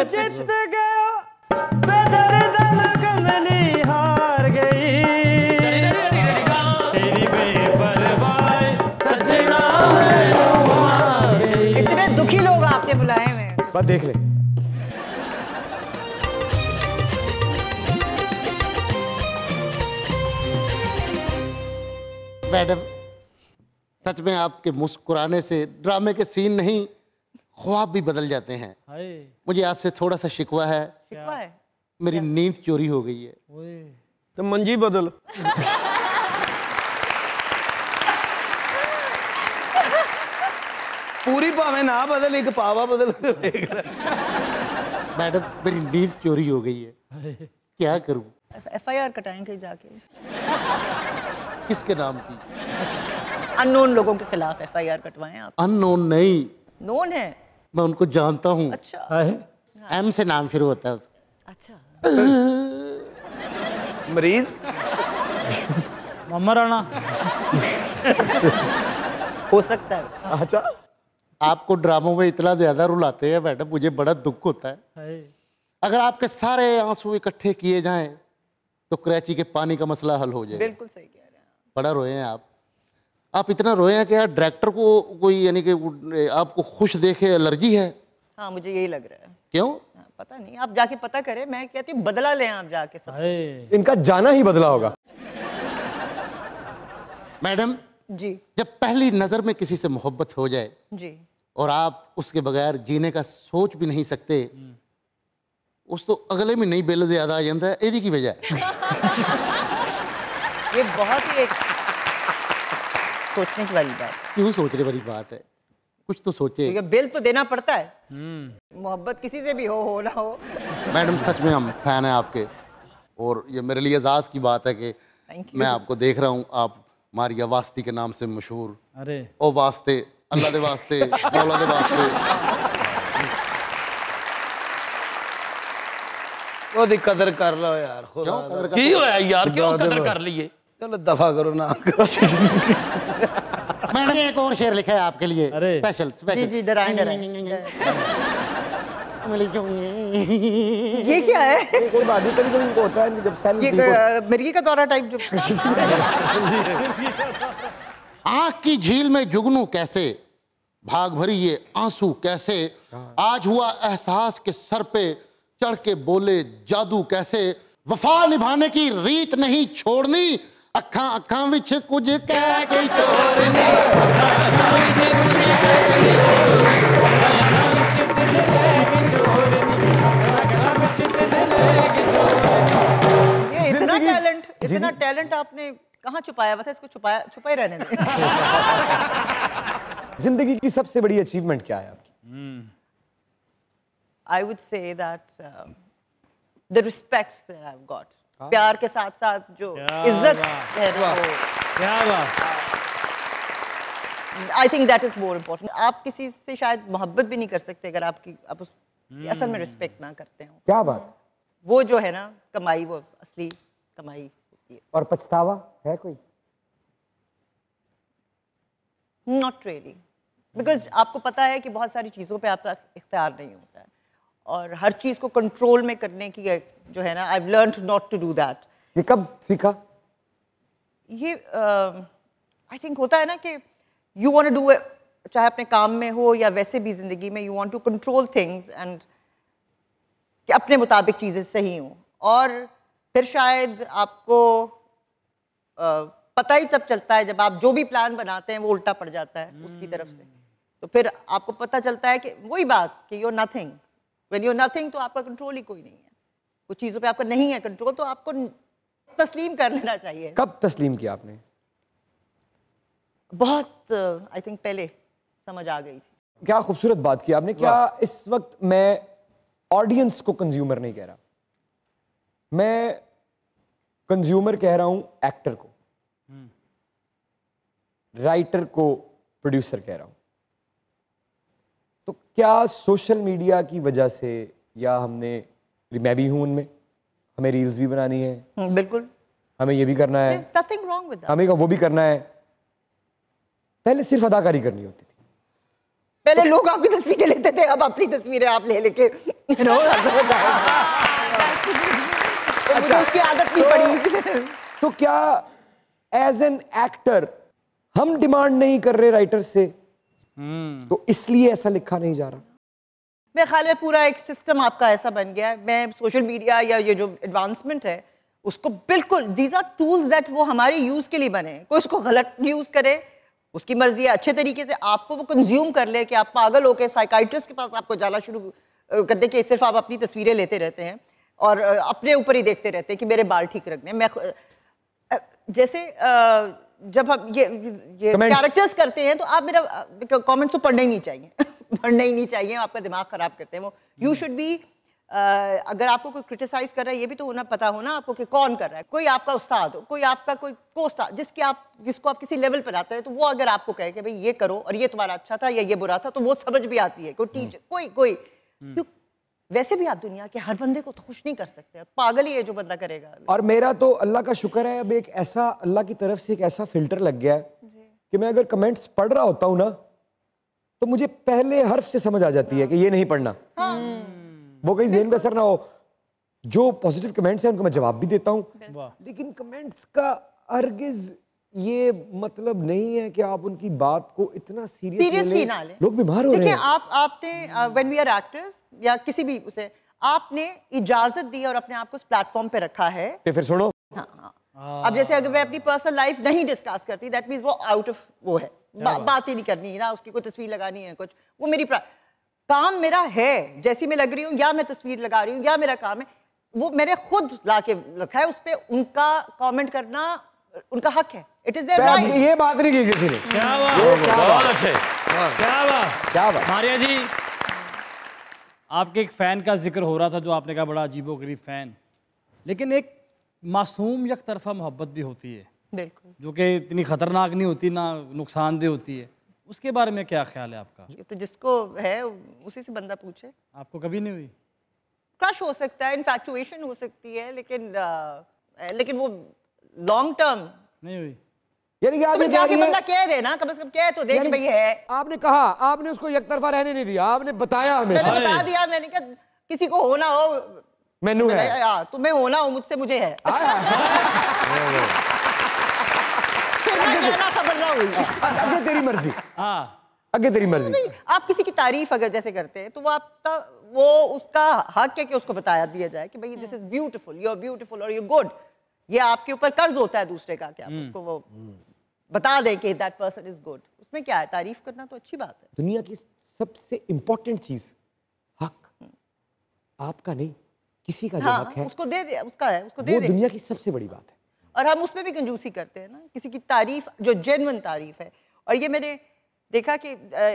जित गया बेदर्द में कमली हार गई, तेरी बेपरवाही सजना है। इतने दुखी लोग आपने बुलाए हुए हैं। बस देख ले। मैडम सच में आपके मुस्कुराने से ड्रामे के सीन नहीं, ख्वाब भी बदल जाते हैं। मुझे आपसे थोड़ा सा शिकवा है। शिकवा है? मेरी नींद चोरी हो गई है। तो मंजी बदल। पूरी भावे ना बदल, एक पावा बदल। मैडम मेरी नींद चोरी हो गई है, क्या करूं? FIR कटाएंगे जाके। किसके नाम की? अननोन लोगों के खिलाफ FIR कटवाएं आप। अननोन नहीं, नोन है। मैं उनको जानता हूँ। अच्छा M से नाम शुरू होता है उसका। अच्छा मरीज मम्मा राणा हो सकता है। अच्छा, आपको ड्रामों में इतना ज्यादा रुलाते हैं मैडम, मुझे बड़ा दुख होता है। अगर आपके सारे आंसू इकट्ठे किए जाएं तो कराची के पानी का मसला हल हो जाएगा। बिल्कुल सही कह रहे हैं। बड़ा रोए हैं आप इतना रोए हैं कि यार डायरेक्टर को कोई यानी कि आपको खुश देखे एलर्जी है। हाँ मुझे यही लग रहा है। क्यों? हाँ, पता नहीं, आप जाके पता करें। मैं कहती हूँ बदला लें आप जाके सब। इनका जाना ही बदला होगा। मैडम जी जब पहली नजर में किसी से मोहब्बत हो जाए जी और आप उसके बगैर जीने का सोच भी नहीं सकते, उस तो अगले में नई बेल ज्यादा आ जाता है, यही की वजह है। ये बहुत ही एक सोचने की वाली बात। क्यों सोचने वाली बात है? कुछ तो सोचे। क्योंकि बिल तो देना पड़ता है, मोहब्बत किसी से भी हो ना हो। मैडम सच में हम फैन हैं आपके, और ये मेरे लिए एजाज की बात है कि मैं आपको देख रहा हूँ, आप मारिया वास्ती के नाम से मशहूर। अरे ओ वास्ते, अल्लाह दे वास्ते, मौला दे वास्ते। ਉਹਦੀ कदर कर लो यार, खुदा दा। की होया यार, क्यों कदर कर लिए? चलो दफा करो ना करो। मैंने एक और शेर लिखा है आपके लिए, अरे। स्पेशल जी स्पेशल। जी डराएं। ये क्या है? कोई बात नहीं, कभी कभी इनको होता है जब सेल ये मिर्गी का दौरा टाइप जो। आंख की झील में जुगनू कैसे, भाग भरी ये आंसू कैसे, आज हुआ एहसास के सर पे चढ़ के बोले जादू कैसे, वफा निभाने की रीत नहीं छोड़नी, अखा अखा विच कुछ कह के चोरनी। ये इतना टैलेंट आपने कहाँ छुपाया हुआ था? इसको छुपाए रहने दें। जिंदगी की सबसे बड़ी अचीवमेंट क्या है आपकी? I would say that the respect that I've got. प्यार के साथ साथ जो इज्जत है वो, क्या बात। I think that is more important. आप किसी से शायद मोहब्बत भी नहीं कर सकते अगर आप उसकी असल में रिस्पेक्ट ना करते हो। क्या बात? वो जो है ना कमाई, वो असली कमाई होती है। और पछतावा है कोई? Not really, because आपको पता है कि बहुत सारी चीज़ों पे आपका इख्तियार नहीं होता है, और हर चीज़ को कंट्रोल में करने की जो है ना, I've learned not to do that. ये कब सीखा? ये I think होता है ना कि you want to do it, चाहे अपने काम में हो या वैसे भी ज़िंदगी में, you want to control things and कि अपने मुताबिक चीज़ें सही हों, और फिर शायद आपको पता ही तब चलता है जब आप जो भी प्लान बनाते हैं वो उल्टा पड़ जाता है उसकी तरफ से, तो फिर आपको पता चलता है कि वही बात कि you're nothing. When you're nothing तो आपका कंट्रोल ही कोई नहीं है, कुछ चीज़ों पे आपका नहीं है कंट्रोल, तो आपको तस्लीम कर लेना चाहिए। कब तस्लीम किया आपने? बहुत आई थिंक पहले समझ आ गई थी। क्या खूबसूरत बात की आपने। क्या इस वक्त मैं ऑडियंस को कंज्यूमर नहीं कह रहा, मैं कंज्यूमर कह रहा हूं एक्टर को, राइटर को, प्रोड्यूसर कह रहा हूं। तो क्या सोशल मीडिया की वजह से, या मैं भी हूं उनमें, हमें रील्स भी बनानी है, बिल्कुल हमें ये भी करना है, nothing wrong with that. हमें वो भी करना है, पहले सिर्फ अदाकारी करनी होती थी। पहले लोग आपकी तस्वीरें लेते थे, अब अपनी तस्वीरें आप ले लेके मुझे उसकी आदत नहीं पड़ी। तो क्या एज एन एक्टर हम डिमांड नहीं कर रहे राइटर से, तो इसलिए ऐसा लिखा नहीं जा रहा? मेरे ख्याल में पूरा एक सिस्टम आपका ऐसा बन गया है। मैं सोशल मीडिया या ये जो एडवांसमेंट है उसको बिल्कुल, दीज आर टूल्स दैट वो हमारे यूज के लिए बने, कोई उसको गलत यूज करे उसकी मर्जी है, अच्छे तरीके से आपको वो कंज्यूम कर ले कि आप पागल होकर साइकाइट्रिस्ट के पास आपको जाना शुरू कर दे कि सिर्फ आप अपनी तस्वीरें लेते रहते हैं और अपने ऊपर ही देखते रहते हैं कि मेरे बाल ठीक रखने। मैं जैसे जब हम ये कैरेक्टर्स करते हैं तो आप मेरा कमेंट्स तो पढ़ना ही नहीं चाहिए पढ़ना ही नहीं चाहिए, आपका दिमाग खराब करते हैं वो। यू शुड बी, अगर आपको कोई क्रिटिसाइज कर रहा है ये भी तो होना पता हो ना आपको कि कौन कर रहा है। कोई आपका उस्ताद हो, कोई आपका कोई को स्टार जिसको आप किसी लेवल पर आते हैं, तो वो अगर आपको कहे कि भाई ये करो और ये तुम्हारा अच्छा था या ये बुरा था, तो वो समझ भी आती है। कोई टीचर कोई वैसे भी आप दुनिया के हर बंदे को तो खुश नहीं कर सकते, पागल ही है जो बंदा करेगा। और मेरा तो अल्लाह का शुक्र है, अब एक ऐसा अल्लाह की तरफ से एक ऐसा फिल्टर लग गया है कि मैं अगर कमेंट्स पढ़ रहा होता हूँ ना, तो मुझे पहले हर्फ से समझ आ जाती है कि ये नहीं पढ़ना। वो कहीं ज़हन पे असर ना हो। जो पॉजिटिव कमेंट्स हैं उनको मैं जवाब भी देता हूँ, लेकिन कमेंट्स का हरगिज़ ये मतलब नहीं है कि आप उनकी बात को इतना सीरियसली ना लें। लोग बीमार हो रहे हैं। आपने व्हेन वी आर एक्टर्स या किसी भी उसे आपने इजाजत दी और अपने आप को उस प्लेटफॉर्म पे रखा है। तो फिर सुनो, अब जैसे अगर मैं अपनी पर्सनल लाइफ नहीं डिस्कस करती, दैट मीन्स वो आउट ऑफ वो है, बात ही नहीं करनी है ना, उसकी कोई तस्वीर लगानी है कुछ, वो मेरी काम मेरा है, जैसी मैं लग रही हूँ या मैं तस्वीर लगा रही हूँ या मेरा काम है, वो मैंने खुद लाके रखा है, उस पे उनका कमेंट करना उनका हक है, इट इज देयर राइट। ये बात नहीं की किसी ने। क्या बात, बहुत अच्छे, क्या बात, क्या बात। मारिया जी, आपके एक फैन का जिक्र हो रहा था जो आपने कहा बड़ा अजीबोगरीब फैन, लेकिन एक मासूम एक तरफा मोहब्बत भी होती है, बिल्कुल, जो कि इतनी खतरनाक नहीं होती, ना नुकसानदेह होती है, उसके बारे में क्या ख्याल है आपका? तो जिसको है उसी से बंदा पूछे। आपको कभी नहीं हुई? क्रश हो सकता है, इन्फैचुएशन हो सकती है, लेकिन वो लॉन्ग टर्म नहीं हुई। यानी कि आप ये कह जाके रही हैं, बंदा कह दे ना, कम से कम कह तो दे कि भाई है। आपने कहा, आपने उसको एक तरफा रहने नहीं दिया, आपने बताया हमेशा। मैंने बता दिया, मैंने कहा किसी को हो ना हो, मैनू है, तुम्हें होना हो मुझसे मुझे है। फिर मैं कहना खबर ना हुई। आगे तेरी मर्जी। हाँ, आगे तेरी मर्जी। आप किसी की तारीफ अगर जैसे करते हैं तो वो उसका हक है कि उसको बताया दिया जाए कि भाई this is beautiful, you are beautiful और यू गुड। ये आपके ऊपर कर्ज होता है दूसरे का कि आप उसको वो बता दें कि दैट पर्सन इज गुड। उसमें क्या है, तारीफ करना तो अच्छी बात है। दुनिया की सबसे इंपॉर्टेंट चीज हक, आपका नहीं, किसी का जो हक है उसको दे दे, उसका है, उसको दे वो दे। दुनिया की सबसे बड़ी बात है। और हम उसमें भी कंजूसी करते हैं ना, किसी की तारीफ जो जेन्युइन तारीफ है। और ये मैंने देखा कि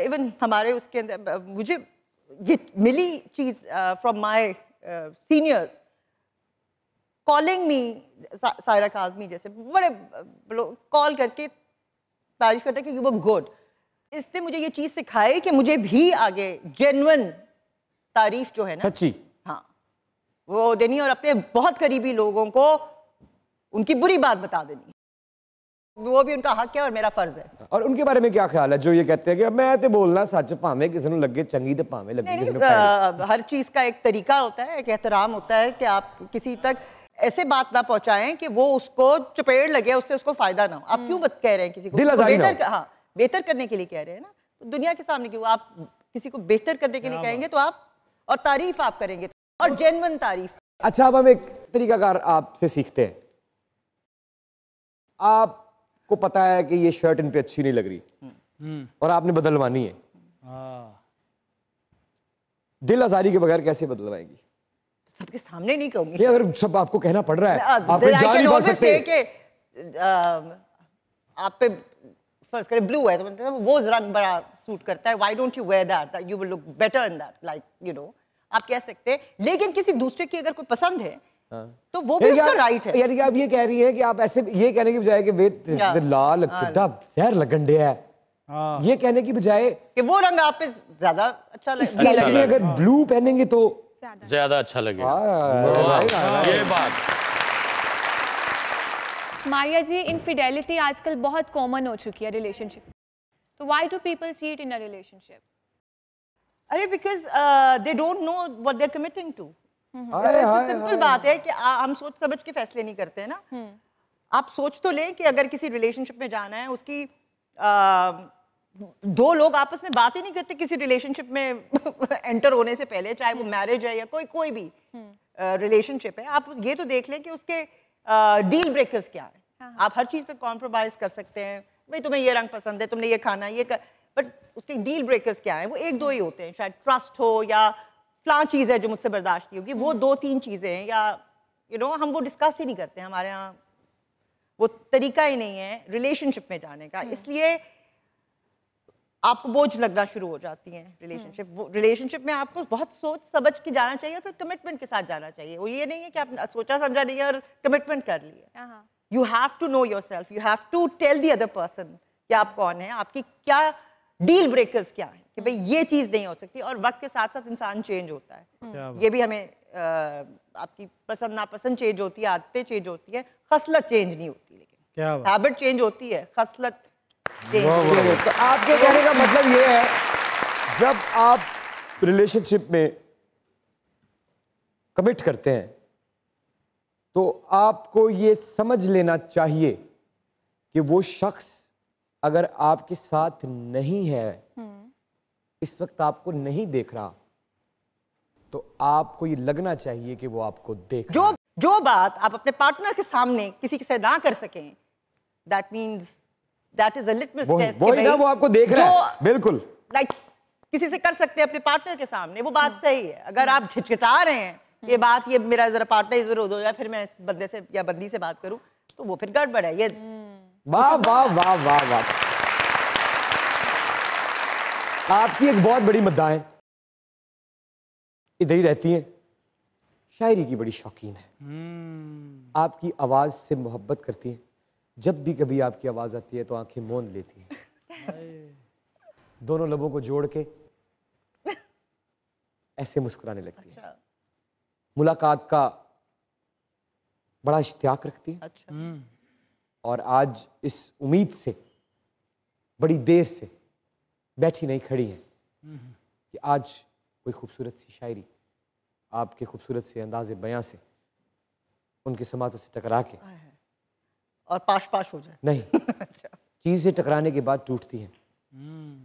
इवन हमारे उसके अंदर मुझे ये मिली चीज from my seniors calling me, Saira Kazmi जैसे बड़े लोग कॉल करके तारीफ करते हैं कि यू वर गुड। इसने मुझे ये चीज सिखाई कि मुझे भी आगे जेन्युइन तारीफ जो है ना, सच्ची, हाँ, वो देनी और अपने बहुत करीबी लोगों को उनकी बुरी बात बता देनी, वो भी उनका हक है और मेरा फर्ज है। और उनके बारे में क्या ख्याल है जो ये कहते हैं कि मैं तो बोलना सच, भावे किसी को लगे चंगी तो भावे लगे किसी को। हर चीज का एक तरीका होता है, एक एहतराम होता है कि आप किसी तक ऐसे बात ना पहुंचाएं कि वो उसको चपेट लगे, उससे उसको फायदा ना हो। आप क्यों कह रहे हैं किसी को बेहतर, हाँ, बेहतर करने के लिए कह रहे हैं ना, तो दुनिया के सामने क्यों आप किसी को बेहतर करने के लिए कहेंगे तो आप, और तारीफ आप करेंगे और जेन्युइन तारीफ। अच्छा, अब हम एक तरीकाकार आपसे सीखते हैं। आपको पता है कि ये शर्ट इन पे अच्छी नहीं लग रही और आपने बदलवानी है, दिल आजारी के बगैर कैसे बदलवाएंगी? सबके सामने नहीं कहूंगी। ये अगर सब आपको कहना पड़ रहा है, आप जा नहीं पा सकते कि आप पे फर्ज करें ब्लू है तो मतलब वो रंग बड़ा सूट करता है, why don't you wear that, you will look better in that, like you know, आप कह सकते हैं। लेकिन किसी दूसरे की अगर कोई पसंद है तो वो भी उसका राइट है। यानी कि आप ये कह रही हैं कि आप ऐसे ये कहने की बजाय कि वे लाल जहर लगन दिया है, ये कहने की बजाय कि वो रंग आप पे ज्यादा अच्छा लगेगा, अगर ब्लू पहनेंगे तो ज्यादा अच्छा लगेगा। ये बात। मारिया जी, इनफिडेलिटी आजकल बहुत कॉमन हो चुकी है रिलेशनशिप, तो why do people cheat in a relationship? अरे because they don't know what they are committing to. Simple बात है कि हम सोच समझ के फैसले नहीं करते हैं ना। आप सोच तो लें कि अगर किसी रिलेशनशिप में जाना है, उसकी दो लोग आपस में बात ही नहीं करते किसी रिलेशनशिप में एंटर होने से पहले, चाहे वो मैरिज है या कोई भी रिलेशनशिप है। आप ये तो देख लें कि उसके डील ब्रेकर्स क्या है। आप हर चीज पे कॉम्प्रोमाइज कर सकते हैं, भाई तुम्हें ये रंग पसंद है, तुमने ये खाना है, बट उसके डील ब्रेकर्स क्या है? वो एक दो ही होते हैं, शायद ट्रस्ट हो या फलां चीज़ है जो मुझसे बर्दाश्त नहीं होगी, वो दो तीन चीज़ें हैं, या यू नो हम वो डिस्कस ही नहीं करते। हमारे यहाँ वो तरीका ही नहीं है रिलेशनशिप में जाने का, इसलिए आपको बोझ लगना शुरू हो जाती है रिलेशनशिप में आपको बहुत सोच समझ के जाना चाहिए और फिर कमिटमेंट के साथ जाना चाहिए। वो ये नहीं है कि आप सोचा समझा नहीं है और कमिटमेंट कर लिया। You have to know yourself, you have to tell the other person कि आप कौन है, आपकी क्या डील ब्रेकर्स क्या है, कि भाई ये चीज नहीं हो सकती। और वक्त के साथ साथ इंसान चेंज होता है, ये भी हमें आपकी पसंद नापसंद चेंज होती है, आदतें चेंज होती है, खसलत चेंज नहीं होती, लेकिन हैबिट चेंज होती है, खसलत चेंज। तो आपके कहने का मतलब ये है, जब आप रिलेशनशिप में कमिट करते हैं तो आपको ये समझ लेना चाहिए कि वो शख्स अगर आपके साथ नहीं है, इस वक्त आपको नहीं देख रहा, तो आपको ये लगना चाहिए कि वो आपको देख जो बात आप अपने पार्टनर के सामने किसी से ना कर सकें, that means that is a litmus test. वही ना, वो आपको देख रहा है। बिल्कुल लाइक किसी से कर सकते हैं अपने पार्टनर के सामने, वो बात सही है। अगर आप झिझकिचा रहे हैं ये बात, ये मेरा जरा पार्टनर इधर उधर हो जाए, फिर मैं इस बंदे से या बंदी से बात करूं, तो वो फिर गड़बड़ है। ये वाह वाह वाह वाह वाह, आपकी एक बहुत बड़ी मद्दाह है, इधर ही रहती हैं, शायरी की बड़ी शौकीन है, आपकी आवाज से मोहब्बत करती है, जब भी कभी आपकी आवाज आती है तो आंखें मूंद लेती है, दोनों लबों को जोड़ के ऐसे मुस्कुराने लगती है। अच्छा। मुलाकात का बड़ा इश्तियाक रखती है। अच्छा। और आज इस उम्मीद से बड़ी देर से बैठी नहीं खड़ी हैं कि आज कोई खूबसूरत सी शायरी आपके खूबसूरत से अंदाज़े बयां से उनके समातों से टकरा के और पाश पाश हो जाए। नहीं, चीज़ से टकराने के बाद टूटती है,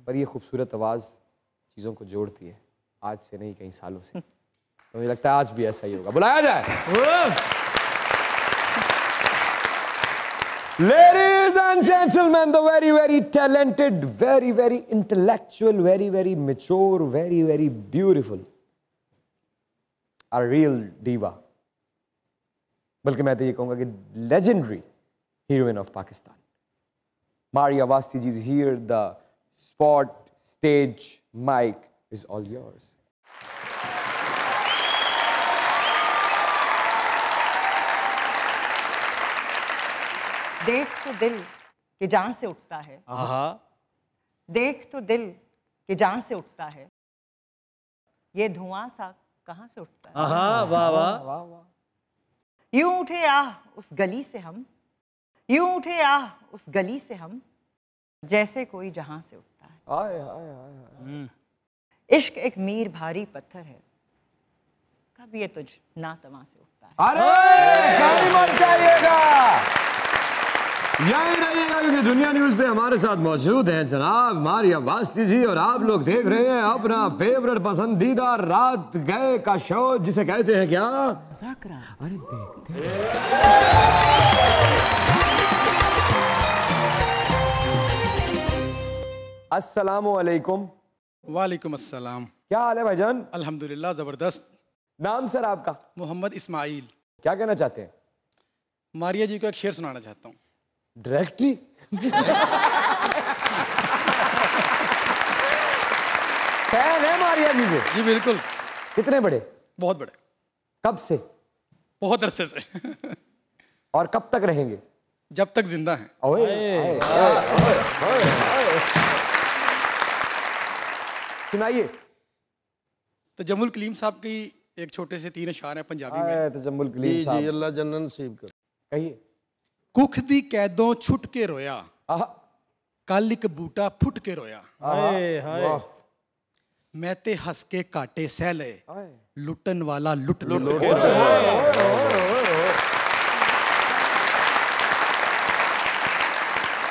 पर ये खूबसूरत आवाज़ चीज़ों को जोड़ती है, आज से नहीं कई सालों से। तो मुझे लगता है आज भी ऐसा ही होगा। बुलाया जाए। Ladies and gentlemen, the very, very talented, very, very intellectual, very, very mature, very, very beautiful, a real diva. बल्कि मैं तो ये कहूँगा कि legendary heroine of Pakistan. Maria Awasthi ji is here. The spot, stage, mic is all yours. देख तो दिल कि जान से उठता है, देख तो दिल कि जान से उठता है, ये धुआं सा कहाँ से उठता है। वाह वाह वाह वाह। यूं उठे आह उस गली से हम, यूं उठे आह उस गली से हम, जैसे कोई जहां से उठता है। आए आए आए। इश्क एक मीर भारी पत्थर है, कब ये तुझ ना तवा से उठता है। अरे काफी मत चाहिएगा, यही रहिएगा क्योंकि दुनिया न्यूज पे हमारे साथ मौजूद हैं जनाब मारिया अवास्ती जी, और आप लोग देख रहे हैं अपना फेवरेट पसंदीदा रात गए का शो, जिसे कहते हैं क्या, मुज़ाकरा। अरे देखते हैं। अस्सलामु अलैकुम। वालेकुम अस्सलाम। क्या हाल है भाईजान? अल्हम्दुलिल्लाह ज़बरदस्त। नाम सर आपका? मोहम्मद इस्माइल। क्या कहना चाहते हैं? मारिया जी को एक शेर सुनाना चाहता हूँ। डायरेक्टली? फैन है मारिया जी के? जी बिल्कुल। कितने बड़े? बहुत बड़े। कब से? बहुत अरसे से। और कब तक रहेंगे? जब तक जिंदा हैं। सुनाइए। तजम्मुल कलीम साहब की एक छोटे से 3 अशार हैं पंजाबी में। तजम्मुल कलीम साहब। जी अल्लाह जन्नत नसीब कर। कहिए। कुख दी कैदों छुट के रोया, कल एक बूटा फुट के रोया, मैं ते हंस के काटे सह ले, लुटन वाला लुट के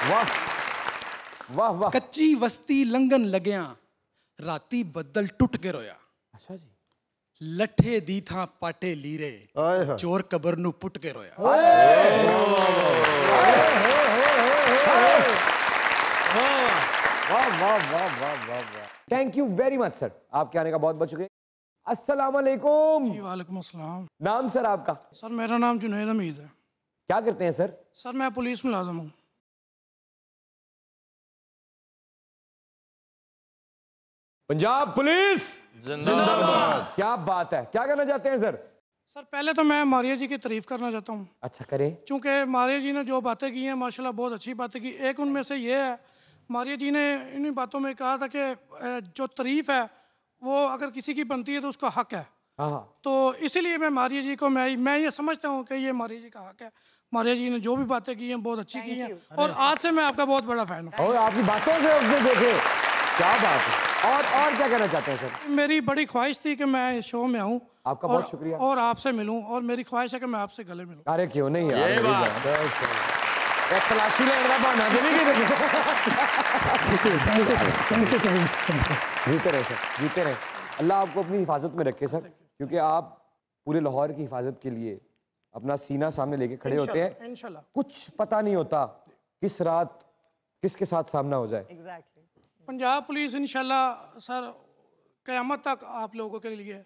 वाह वाह वाह। कच्ची वस्ती लंघन लग्या, राती बदल टुट के रोया। अच्छा जी। लठे दी था पाटे लीरे, चोर कबर नू पुट के रोया। वाह वाह वाह वाह वाह वाह। Thank you very much sir, आपके आने का बहुत बहुत शुक्रिया। अस्सलाम वालेकुम। वालेकुम अस्सलाम। नाम सर आपका? सर मेरा नाम जुनैद हमीद है। क्या करते हैं सर? सर मैं पुलिस मुलाजिम हूँ। पंजाब पुलिस जिंदाबाद। क्या बात है, क्या करना चाहते हैं सर? सर पहले तो मैं मारिया जी की तारीफ करना चाहता हूँ। अच्छा करें। चूँकि मारिया जी ने जो बातें की हैं माशाल्लाह बहुत अच्छी बातें की। एक उनमें से ये है, मारिया जी ने इन बातों में कहा था कि जो तारीफ है वो अगर किसी की बनती है तो उसका हक है। तो इसीलिए मैं मारिया जी को मैं ये समझता हूँ कि ये मारिया जी का हक है। मारिया जी ने जो भी बातें की हैं बहुत अच्छी की हैं, और आज से मैं आपका बहुत बड़ा फैन हूँ। और आपकी बातों से उसने देखे, क्या बात है। और क्या कहना चाहते हैं सर? मेरी बड़ी ख्वाहिश थी कि मैं इस शो में आऊँ। आपका बहुत शुक्रिया। और आपसे मिलूं, और मेरी ख्वाहिश है कि मैं आपसे गले मिलूं। अरे क्यों नहीं यार, तलाशी लेने का बहाना दे नहीं। जीते रहे सर, जीते रहे। अल्लाह आपको अपनी हिफाजत में रखे सर। क्योंकि आप पूरे लाहौर की हिफाजत के लिए अपना सीना सामने लेके खड़े होते हैं। इंशाल्लाह। कुछ पता नहीं होता किस रात किसके साथ सामना हो जाए। पंजाब पुलिस इंशाल्लाह सर क़यामत तक आप लोगों के लिए,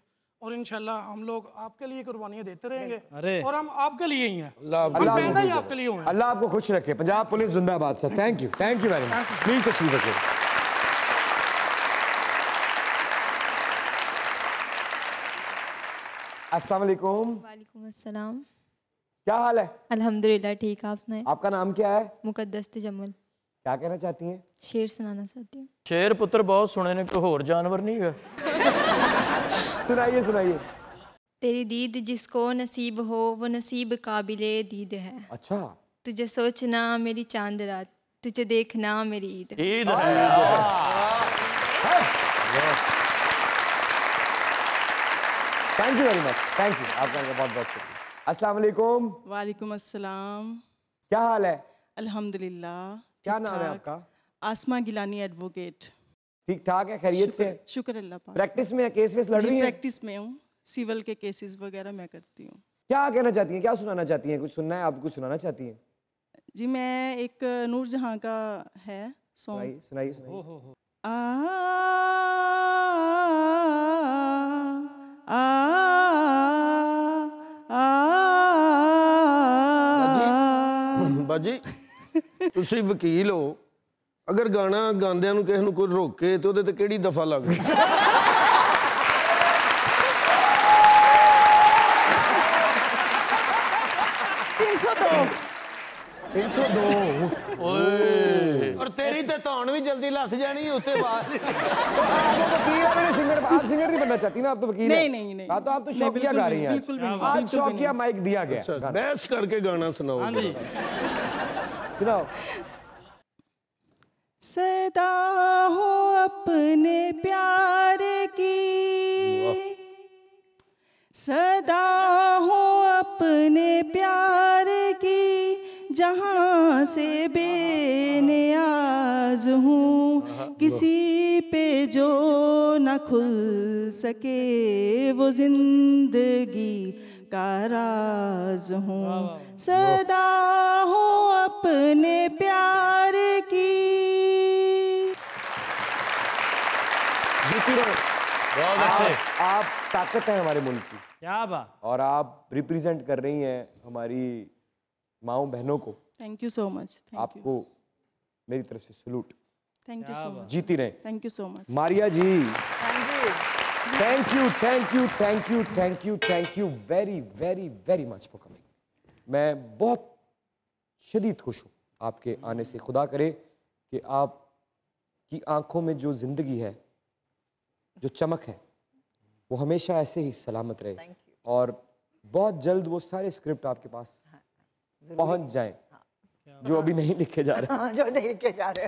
और इंशाल्लाह हम लोग आपके लिए कुर्बानियां देते रहेंगे और हम आपके लिए ही हैं। पैदा ही आपके लिए हुए हैं। अल्लाह आपको खुश रखे। पंजाब पुलिस जिंदाबाद sir. Thank you very much. Please तशरीफ रखिए। अस्सलाम वालेकुम। वालेकुम अस्सलाम। क्या हाल है? अल्हम्दुलिल्लाह ठीक, आप सुनाएं। आपका नाम क्या है? मुकद्दस तजम्मुल। क्या कहना चाहती हैं? शेर सुनाना चाहती हूँ। शेर पुत्र बहुत सुने ने, कोई होर जानवर नहीं है। सुनाइए सुनाइए। तेरी दीद जिसको नसीब हो वो नसीब काबिले दीद है। अच्छा। तुझे सोचना मेरी चांद रात, तुझे देखना मेरी ईद। ईद है। Thank you very much. Thank you आपका बहुत बहुत शुक्रिया। अस्सलाम वालेकुम। वालेकुम अस्सलाम। क्या हाल है? अल्हम्दुलिल्लाह। क्या नाम है आपका? आसमा गिलानी एडवोकेट। ठीक ठाक है, खैरियत से? शुक्र अल्लाह पाक। प्रैक्टिस में है, केस वेस लड़ रही हैं? प्रैक्टिस में हूँ, सिविल के केसेस वगैरह मैं करती हूँ। क्या कहना चाहती हैं, क्या सुनाना चाहती हैं? कुछ सुनना है आप, कुछ सुनाना चाहती हैं? जी मैं एक नूरजहां का है सॉन्ग। सुनाइए सुनाइए। ਬਾਜੀ ਤੁਸੀਂ ਵਕੀਲ ਹੋ, ਅਗਰ ਗਾਣਾ ਗਾਉਂਦਿਆਂ ਨੂੰ ਕਿਸੇ ਨੂੰ ਕੋਈ ਰੋਕੇ ਤੇ ਉਹਦੇ ਤੇ ਕਿਹੜੀ ਦਫਾ ਲੱਗ ਗਈ? 302 ਓਏ ਔਰ ਤੇਰੀ ਤੇ ਧੌਣ भी जल्दी ਲੱਥ ਜਾਣੀ ਉੱਤੇ ਬਾਹਰ। आप वकील है, मेरे सिंगर। आप सिंगर नहीं बनना चाहती ना, आप तो वकील नहीं नहीं नहीं। हाँ तो आप तो शौकिया गा रही हैं। आज शौकिया माइक दिया गया। बहस करके गाना सुनाओ। हाँ जी सुनाओ। सदा हो अपने प्यार की, सदा हो अपने प्यार की, जहाँ से बेनियाज हूँ, किसी पे जो न खुल सके वो जिंदगी का राज हूँ। सदा हो अपने प्यार की। बहुत अच्छे। आप ताकत है हमारे मुल्क की। क्या बात। और आप रिप्रेजेंट कर रही हैं हमारी माओ बहनों को। Thank you so much. आपको मेरी तरफ से salute. Thank you so much. जीती रहे। Thank you so much Maria ji. Thank you thank you thank you thank you thank you very very very much for coming. मैं बहुत शदीद खुश हूँ आपके आने से। खुदा करे कि आपकी आंखों में जो जिंदगी है, जो चमक है, वो हमेशा ऐसे ही सलामत रहे और बहुत जल्द वो सारे स्क्रिप्ट आपके पास पहुंच जाएं जो अभी नहीं लिखे जा रहे। जो नहीं लिखे जा रहे।